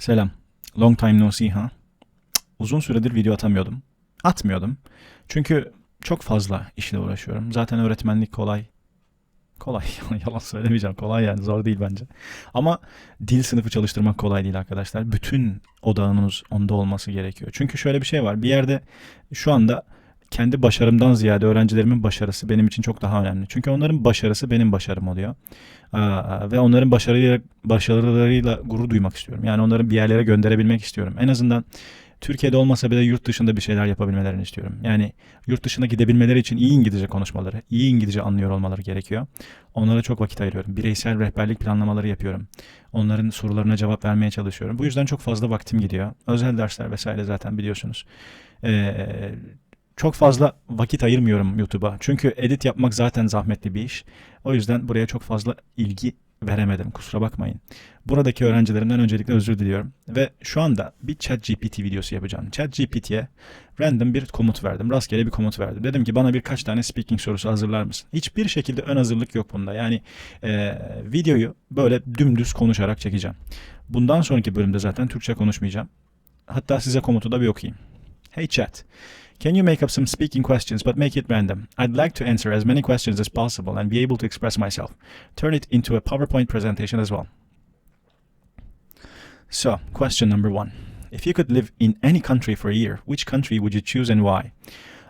Selam. Long time no see ha. Uzun süredir video atamıyordum. Atmıyordum. Çünkü çok fazla işle uğraşıyorum. Zaten öğretmenlik kolay. Kolay. Yalan söylemeyeceğim. Kolay yani. Zor değil bence. Ama dil sınıfı çalıştırmak kolay değil arkadaşlar. Bütün odağınız onda olması gerekiyor. Çünkü şöyle bir şey var. Bir yerde şu anda kendi başarımdan ziyade öğrencilerimin başarısı benim için çok daha önemli. Çünkü onların başarısı benim başarım oluyor. Ve onların başarılarıyla gurur duymak istiyorum. Yani onları bir yerlere gönderebilmek istiyorum. En azından Türkiye'de olmasa bile yurt dışında bir şeyler yapabilmelerini istiyorum. Yani yurt dışına gidebilmeleri için iyi İngilizce konuşmaları, iyi İngilizce anlıyor olmaları gerekiyor. Onlara çok vakit ayırıyorum. Bireysel rehberlik planlamaları yapıyorum. Onların sorularına cevap vermeye çalışıyorum. Bu yüzden çok fazla vaktim gidiyor. Özel dersler vesaire zaten biliyorsunuz. Çok fazla vakit ayırmıyorum YouTube'a. Çünkü edit yapmak zaten zahmetli bir iş. O yüzden buraya çok fazla ilgi veremedim. Kusura bakmayın. Buradaki öğrencilerimden öncelikle özür diliyorum. Ve şu anda bir Chatgpt videosu yapacağım. Chatgpt'ye random bir komut verdim. Rastgele bir komut verdim. Dedim ki bana birkaç tane speaking sorusu hazırlar mısın? Hiçbir şekilde ön hazırlık yok bunda. Yani videoyu böyle dümdüz konuşarak çekeceğim. Bundan sonraki bölümde zaten Türkçe konuşmayacağım. Hatta size komutu da bir okuyayım. Hey chat. Can you make up some speaking questions but make it random? I'd like to answer as many questions as possible and be able to express myself. Turn it into a PowerPoint presentation as well. So, question number 1. If you could live in any country for a year, which country would you choose and why?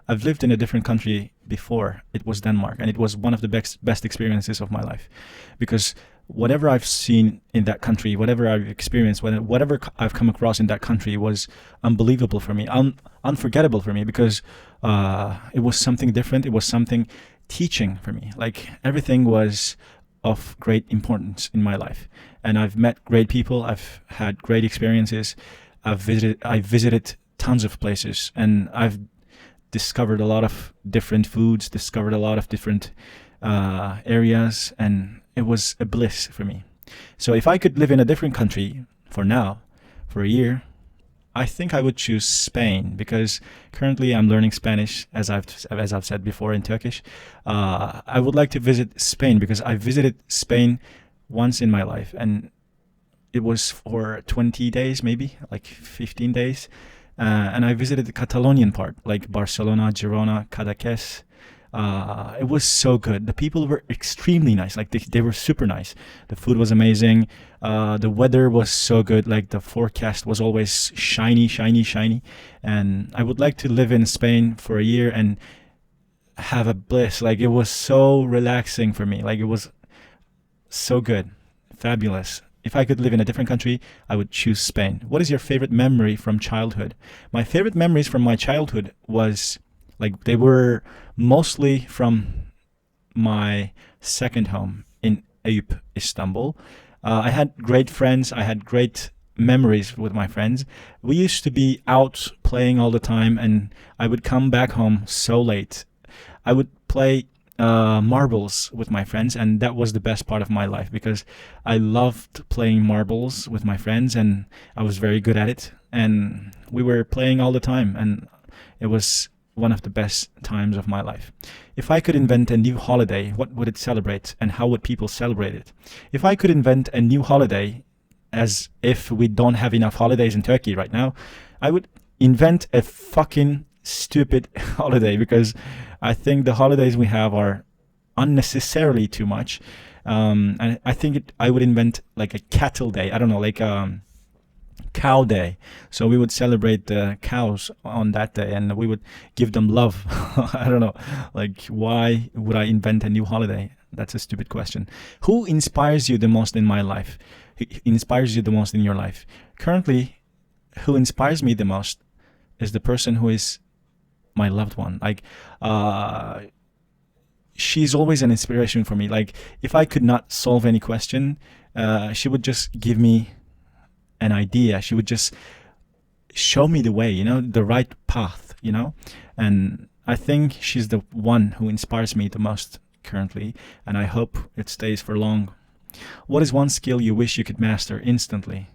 I've lived in a different country before. It was Denmark, and it was one of the best experiences of my life. Because whatever I've seen in that country, whatever I've experienced, whatever I've come across in that country was unbelievable for me, unforgettable for me, because it was something different. It was something teaching for me. Like everything was of great importance in my life. And I've met great people. I've had great experiences. I visited tons of places, and I've discovered a lot of different foods, discovered a lot of different areas, and it was a bliss for me. So if I could live in a different country for now, for a year, I think I would choose Spain, because currently I'm learning Spanish, as I've said before, in Turkish. I would like to visit Spain because I visited Spain once in my life, and it was for 20 days, maybe like 15 days. And I visited the Catalonian part, like Barcelona, Girona, Cadaqués. It was so good. The people were extremely nice. Like they were super nice. The food was amazing. The weather was so good. Like the forecast was always shiny, shiny, shiny. And I would like to live in Spain for a year and have a bliss. Like it was so relaxing for me. Like it was so good, fabulous. If I could live in a different country, I would choose Spain. What is your favorite memory from childhood? My favorite memories from my childhood was, like, they were mostly from my second home in Eyüp, Istanbul. I had great friends. I had great memories with my friends. We used to be out playing all the time, and I would come back home so late. I would play marbles with my friends, and that was the best part of my life, because I loved playing marbles with my friends, and I was very good at it, and we were playing all the time, and it was one of the best times of my life. If I could invent a new holiday, what would it celebrate, and how would people celebrate it? If I could invent a new holiday, as if we don't have enough holidays in Turkey right now, I would invent a fucking stupid holiday, because I think the holidays we have are unnecessarily too much. And I think I would invent like a cattle day. I don't know, like cow day. So we would celebrate the cows on that day, and we would give them love. I don't know, like, why would I invent a new holiday? That's a stupid question. Who inspires you the most in my life? Who inspires you the most in your life? Currently, who inspires me the most is the person who is my loved one. Like, she's always an inspiration for me. Like, if I could not solve any question, she would just give me an idea. She would just show me the way, the right path, and I think she's the one who inspires me the most currently, and I hope it stays for long. What is one skill you wish you could master instantly?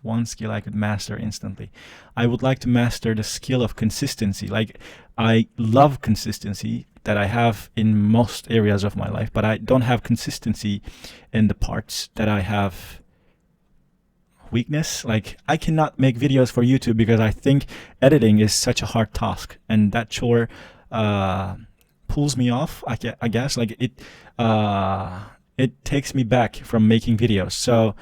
One skill I could master instantly. I would like to master the skill of consistency. Like, I love consistency that I have in most areas of my life, but I don't have consistency in the parts that I have weakness. Like, I cannot make videos for YouTube because I think editing is such a hard task, and that chore pulls me off. I guess like it takes me back from making videos. So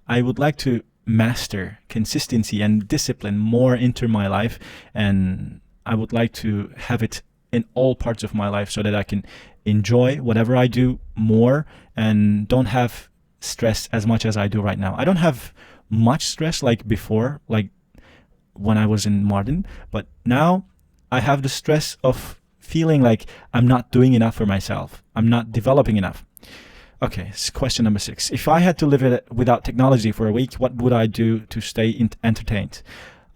I would like to master consistency and discipline more into my life, and I would like to have it in all parts of my life so that I can enjoy whatever I do more and don't have stress as much as I do right now. I don't have much stress like before, like when I was in Mardin, but now I have the stress of feeling like I'm not doing enough for myself. I'm not developing enough. Okay, question number 6. If I had to live without technology for a week, what would I do to stay entertained?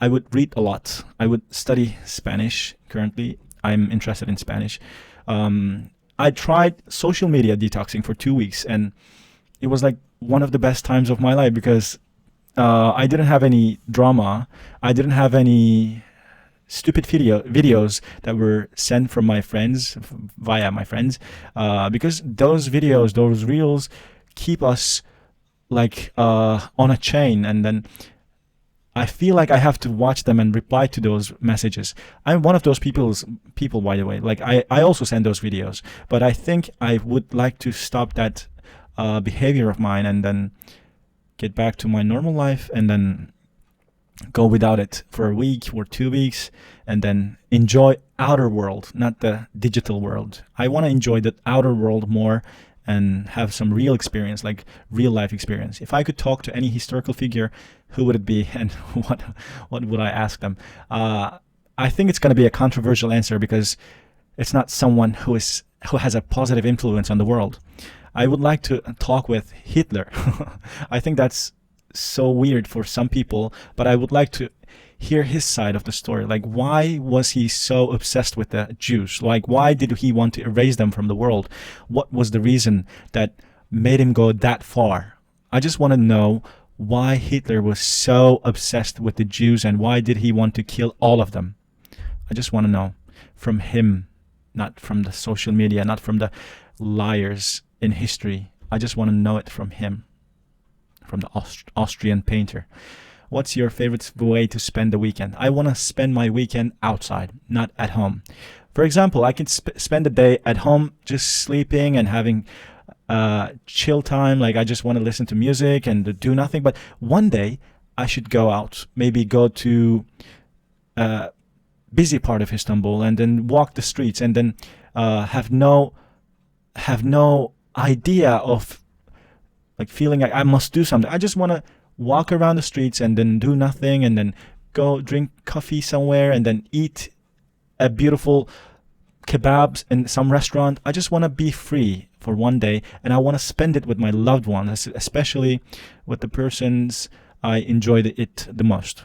I would read a lot. I would study Spanish. Currently, I'm interested in Spanish. I tried social media detoxing for 2 weeks, and it was like one of the best times of my life because I didn't have any drama. I didn't have any stupid videos that were sent from my friends, via my friends, because those videos, those reels keep us like on a chain, and then I feel like I have to watch them and reply to those messages. I'm one of those people, by the way. Like, I also send those videos, but I think I would like to stop that behavior of mine and then get back to my normal life and then go without it for a week or 2 weeks and then enjoy outer world, not the digital world. I want to enjoy the outer world more and have some real experience, like real life experience. If I could talk to any historical figure, who would it be and what would I ask them? I think it's going to be a controversial answer because it's not someone who has a positive influence on the world. I would like to talk with Hitler. I think that's so weird for some people, but I would like to hear his side of the story. Like, why was he so obsessed with the Jews? Like, why did he want to erase them from the world? What was the reason that made him go that far? I just want to know why Hitler was so obsessed with the Jews and why did he want to kill all of them. I just want to know from him, not from the social media, not from the liars in history. I just want to know it from him, from the Austrian painter. What's your favorite way to spend the weekend? I want to spend my weekend outside, not at home. For example, I can spend the day at home just sleeping and having chill time. Like, I just want to listen to music and do nothing. But one day I should go out, maybe go to a busy part of Istanbul and then walk the streets and then have no idea of like feeling like I must do something. I just want to walk around the streets and then do nothing and then go drink coffee somewhere and then eat a beautiful kebabs in some restaurant. I just want to be free for one day and I want to spend it with my loved ones, especially with the persons I enjoy it the most.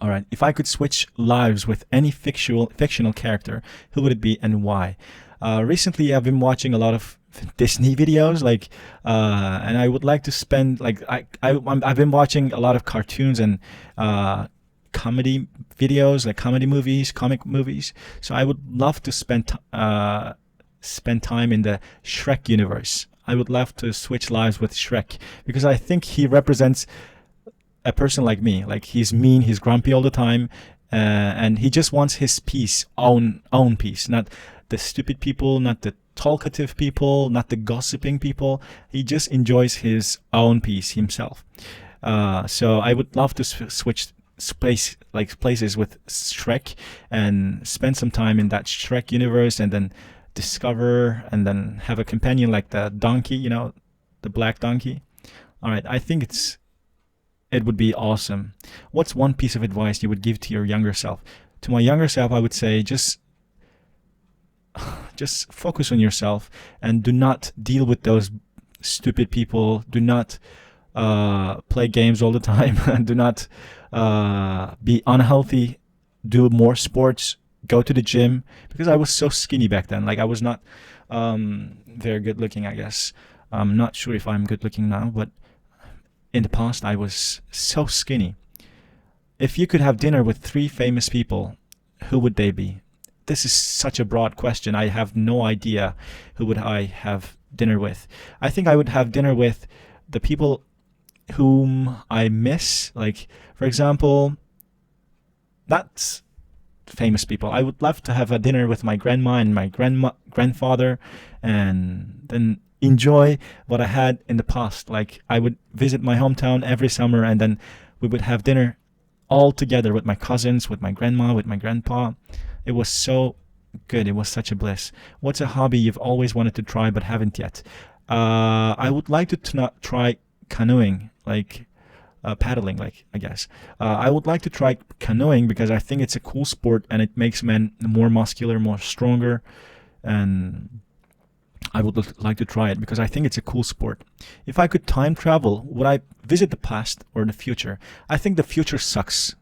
All right, if I could switch lives with any fictional character, who would it be and why? Recently, I've been watching a lot of Disney videos, like, and I would like to spend like I've been watching a lot of cartoons and comedy videos, like comedy movies, comic movies. So I would love to spend time in the Shrek universe. I would love to switch lives with Shrek because I think he represents a person like me. Like, he's mean, he's grumpy all the time, and he just wants his peace, own peace, not the stupid people, not the talkative people, not the gossiping people. He just enjoys his own peace himself. So I would love to switch places with Shrek and spend some time in that Shrek universe and then discover and then have a companion like the donkey, the black donkey. All right, I think it would be awesome. What's one piece of advice you would give to your younger self? To my younger self, I would say just focus on yourself and do not deal with those stupid people. Do not play games all the time. Do not be unhealthy. Do more sports. Go to the gym, because I was so skinny back then. Like, I was not very good looking, I guess. I'm not sure if I'm good looking now, but in the past I was so skinny. If you could have dinner with 3 famous people, who would they be? This is such a broad question. I have no idea who would I have dinner with. I think I would have dinner with the people whom I miss, like, for example, that's famous people. I would love to have a dinner with my grandma and my grandfather, and then enjoy what I had in the past. Like, I would visit my hometown every summer, and then we would have dinner all together with my cousins, with my grandma, with my grandpa. It was so good. It was such a bliss. What's a hobby you've always wanted to try but haven't yet? I would like to try canoeing, like paddling, like, I guess. I would like to try canoeing because I think it's a cool sport and it makes men more muscular, more stronger, and I would like to try it because I think it's a cool sport. If I could time travel, would I visit the past or the future? I think the future sucks.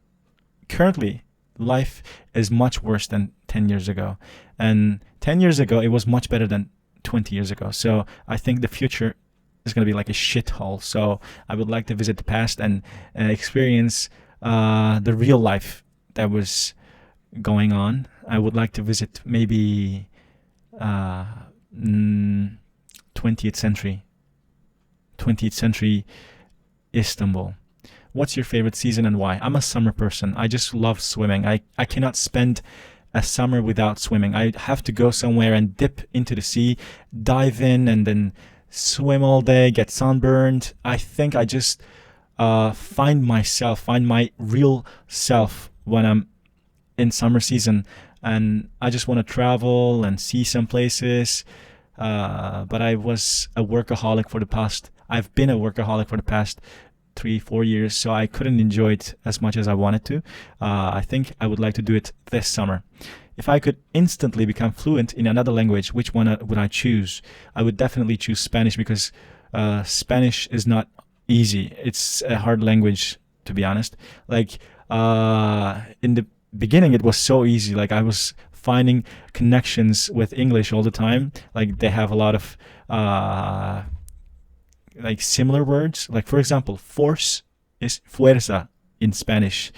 Currently, life is much worse than 10 years ago. And 10 years ago, it was much better than 20 years ago. So I think the future is going to be like a shithole. So I would like to visit the past and experience the real life that was going on. I would like to visit maybe 20th century Istanbul. What's your favorite season and why? I'm a summer person. I just love swimming. I cannot spend a summer without swimming. I have to go somewhere and dip into the sea, dive in, and then swim all day, get sunburned. I think I just find my real self when I'm in summer season, and I just want to travel and see some places. But I've been a workaholic for the past 3-4 years, so I couldn't enjoy it as much as I wanted to. I think I would like to do it this summer. If I could instantly become fluent in another language, which one would I choose? I would definitely choose Spanish because Spanish is not easy. It's a hard language, to be honest. Like, in the beginning, it was so easy. Like, I was finding connections with English all the time. Like, they have a lot of like similar words. Like, for example, force is fuerza in Spanish.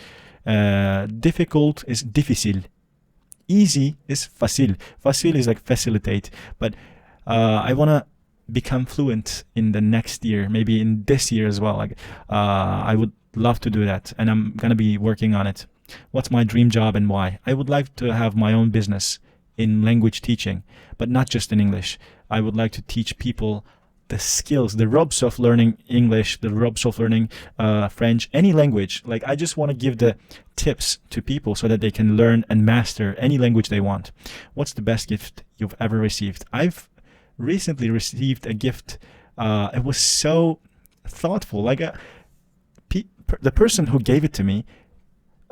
Difficult is difícil. Easy is fácil. Fácil is like facilitate. But I want to become fluent in the next year, maybe in this year as well. Like, I would love to do that, and I'm going to be working on it. What's my dream job and why? I would like to have my own business in language teaching, but not just in English. I would like to teach people the skills, the ropes of learning English, the ropes of learning French, any language. Like, I just want to give the tips to people so that they can learn and master any language they want. What's the best gift you've ever received? I've recently received a gift. It was so thoughtful. Like, the person who gave it to me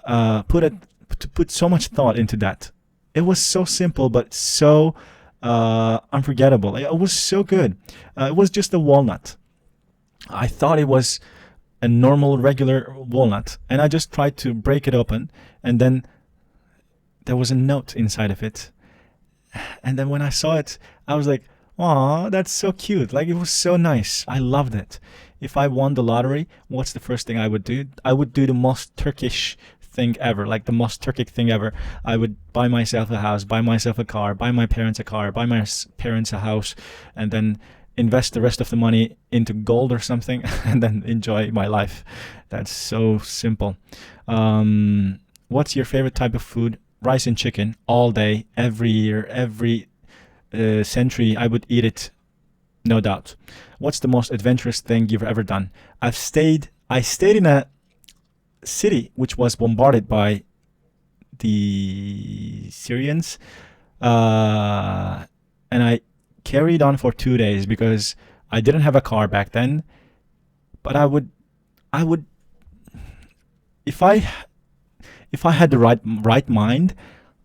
put so much thought into that. It was so simple, but so unforgettable. It was so good. It was just a walnut. I thought it was a normal, regular walnut, and I just tried to break it open, and then there was a note inside of it. And then when I saw it, I was like, "Aw, that's so cute." Like, it was so nice. I loved it. If I won the lottery, what's the first thing I would do? I would do the most Turkish thing ever, like the most Turkic thing ever. I would buy myself a house, buy myself a car, buy my parents a car, buy my parents a house, and then invest the rest of the money into gold or something, and then enjoy my life. That's so simple. What's your favorite type of food? Rice and chicken all day, every year, every century. I would eat it, no doubt. What's the most adventurous thing you've ever done? I stayed in a city which was bombarded by the Syrians, and I carried on for 2 days because I didn't have a car back then. But I would, if I had the right mind,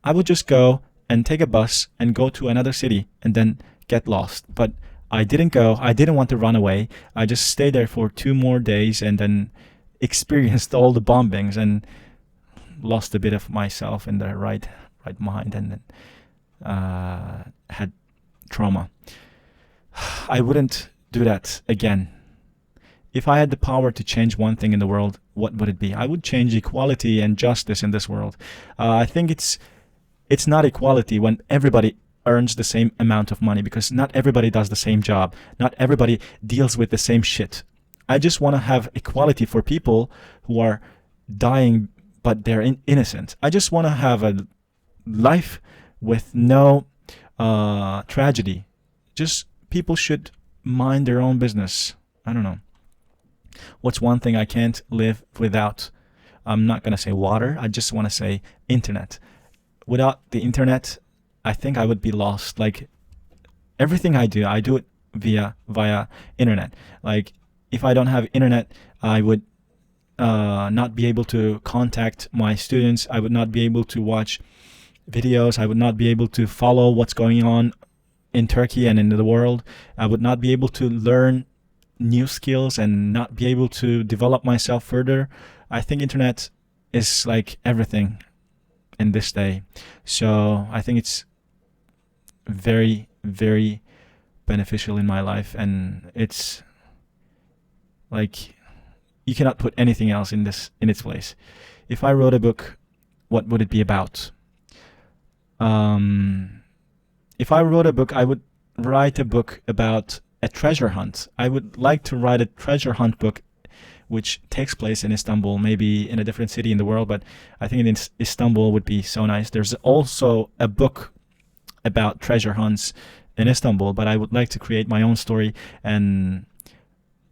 I would just go and take a bus and go to another city and then get lost. But I didn't go. I didn't want to run away. I just stayed there for 2 more days and then experienced all the bombings and lost a bit of myself in the right mind, and then had trauma. I wouldn't do that again. If I had the power to change one thing in the world, what would it be? I would change equality and justice in this world. I think it's not equality when everybody earns the same amount of money, because not everybody does the same job. Not everybody deals with the same shit. I just want to have equality for people who are dying, but they're innocent. I just want to have a life with no tragedy. Just people should mind their own business. I don't know. What's one thing I can't live without? I'm not going to say water. I just want to say internet. Without the internet, I think I would be lost. Like everything I do it via internet. Like if I don't have internet, I would not be able to contact my students. I would not be able to watch videos. I would not be able to follow what's going on in Turkey and in the world. I would not be able to learn new skills and not be able to develop myself further. I think internet is like everything in this day. So I think it's very, very beneficial in my life, and it's like you cannot put anything else in its place. If I wrote a book, what would it be about? If I wrote a book, I would write a book about a treasure hunt. I would like to write a treasure hunt book which takes place in Istanbul, maybe in a different city in the world, but I think in Istanbul would be so nice. There's also a book about treasure hunts in Istanbul, but I would like to create my own story and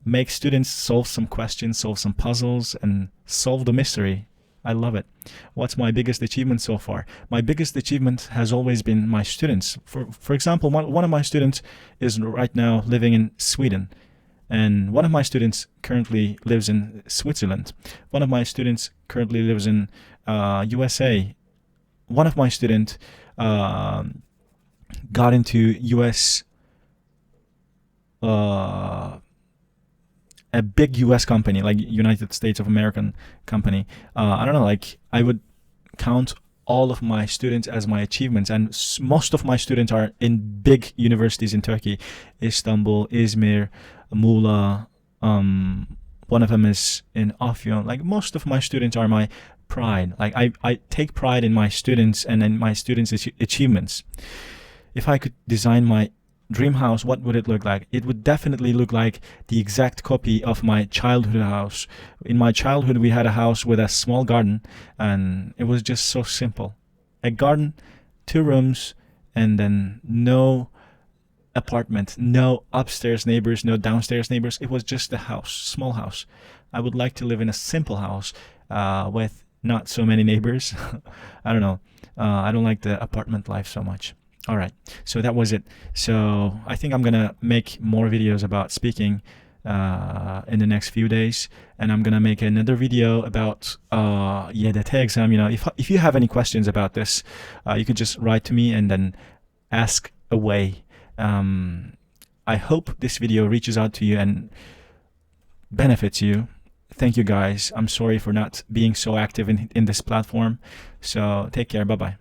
make students solve some questions, solve some puzzles, and solve the mystery. I love it. What's my biggest achievement so far? My biggest achievement has always been my students. For example, one of my students is right now living in Sweden, and one of my students currently lives in Switzerland. One of my students currently lives in USA. One of my students got into US, a big US company, like United States of American company. I don't know, like I would count all of my students as my achievements, and most of my students are in big universities in Turkey: Istanbul, Izmir, Muğla. One of them is in Afyon. Like most of my students are my pride. Like I take pride in my students and in my students' achievements. If I could design my dream house, what would it look like? It would definitely look like the exact copy of my childhood house. In my childhood, we had a house with a small garden, and it was just so simple. A garden, 2 rooms, and then no apartment, no upstairs neighbors, no downstairs neighbors. It was just a house, small house. I would like to live in a simple house with not so many neighbors. I don't know. I don't like the apartment life so much. All right, so that was it. So I think I'm gonna make more videos about speaking in the next few days, and I'm gonna make another video about YDT exam. You know, if you have any questions about this, you could just write to me and then ask away. I hope this video reaches out to you and benefits you. Thank you guys. I'm sorry for not being so active in this platform. So take care. Bye bye.